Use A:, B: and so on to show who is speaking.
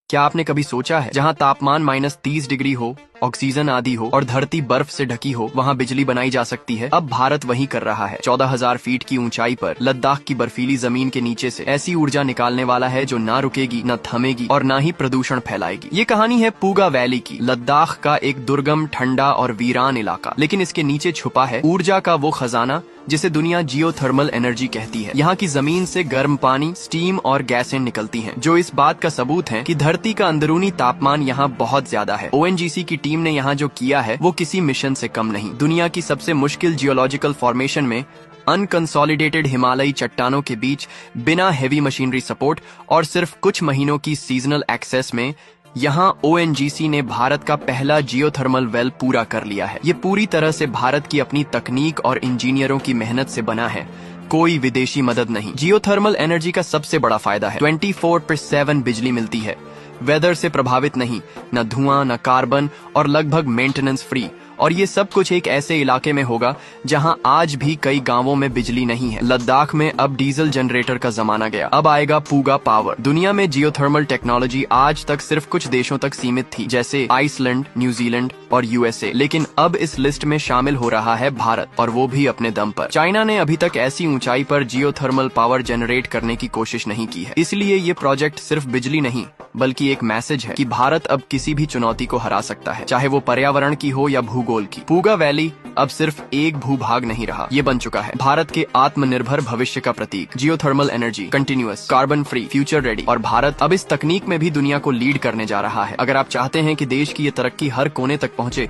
A: क्या आपने कभी सोचा है जहाँ तापमान -30 डिग्री हो, ऑक्सीजन आदि हो और धरती बर्फ से ढकी हो, वहाँ बिजली बनाई जा सकती है। अब भारत वही कर रहा है। 14,000 फीट की ऊंचाई पर लद्दाख की बर्फीली जमीन के नीचे से ऐसी ऊर्जा निकालने वाला है जो ना रुकेगी, न थमेगी और ना ही प्रदूषण फैलाएगी। ये कहानी है पूगा वैली की, लद्दाख का एक दुर्गम, ठंडा और वीरान इलाका। लेकिन इसके नीचे छुपा है ऊर्जा का वो खजाना जिसे दुनिया जियोथर्मल एनर्जी कहती है। यहाँ की जमीन से गर्म पानी, स्टीम और गैसें निकलती हैं, जो इस बात का सबूत है कि धरती का अंदरूनी तापमान यहाँ बहुत ज्यादा है। ओएनजीसी की टीम ने यहाँ जो किया है वो किसी मिशन से कम नहीं। दुनिया की सबसे मुश्किल जियोलॉजिकल फॉर्मेशन में अनकंसोलिडेटेड हिमालयी चट्टानों के बीच बिना हेवी मशीनरी सपोर्ट और सिर्फ कुछ महीनों की सीजनल एक्सेस में यहाँ ओएनजीसी ने भारत का पहला जियोथर्मल वेल पूरा कर लिया है। ये पूरी तरह से भारत की अपनी तकनीक और इंजीनियरों की मेहनत से बना है, कोई विदेशी मदद नहीं। जियोथर्मल एनर्जी का सबसे बड़ा फायदा है 24/7 बिजली मिलती है, वेदर से प्रभावित नहीं, न धुआं, न कार्बन और लगभग मेंटेनेंस फ्री। और ये सब कुछ एक ऐसे इलाके में होगा जहां आज भी कई गांवों में बिजली नहीं है। लद्दाख में अब डीजल जनरेटर का जमाना गया, अब आएगा पूगा पावर। दुनिया में जियोथर्मल टेक्नोलॉजी आज तक सिर्फ कुछ देशों तक सीमित थी, जैसे आइसलैंड, न्यूजीलैंड और यूएसए। लेकिन अब इस लिस्ट में शामिल हो रहा है भारत, और वो भी अपने दम पर। चाइना ने अभी तक ऐसी ऊंचाई पर जियोथर्मल पावर जनरेट करने की कोशिश नहीं की है। इसलिए ये प्रोजेक्ट सिर्फ बिजली नहीं बल्कि एक मैसेज है कि भारत अब किसी भी चुनौती को हरा सकता है, चाहे वो पर्यावरण की हो या भूगोल की। पूगा वैली अब सिर्फ एक भूभाग नहीं रहा, ये बन चुका है भारत के आत्मनिर्भर भविष्य का प्रतीक। Geothermal energy, continuous, carbon free, future ready, और भारत अब इस तकनीक में भी दुनिया को लीड करने जा रहा है। अगर आप चाहते हैं कि देश की ये तरक्की हर कोने तक पहुंचे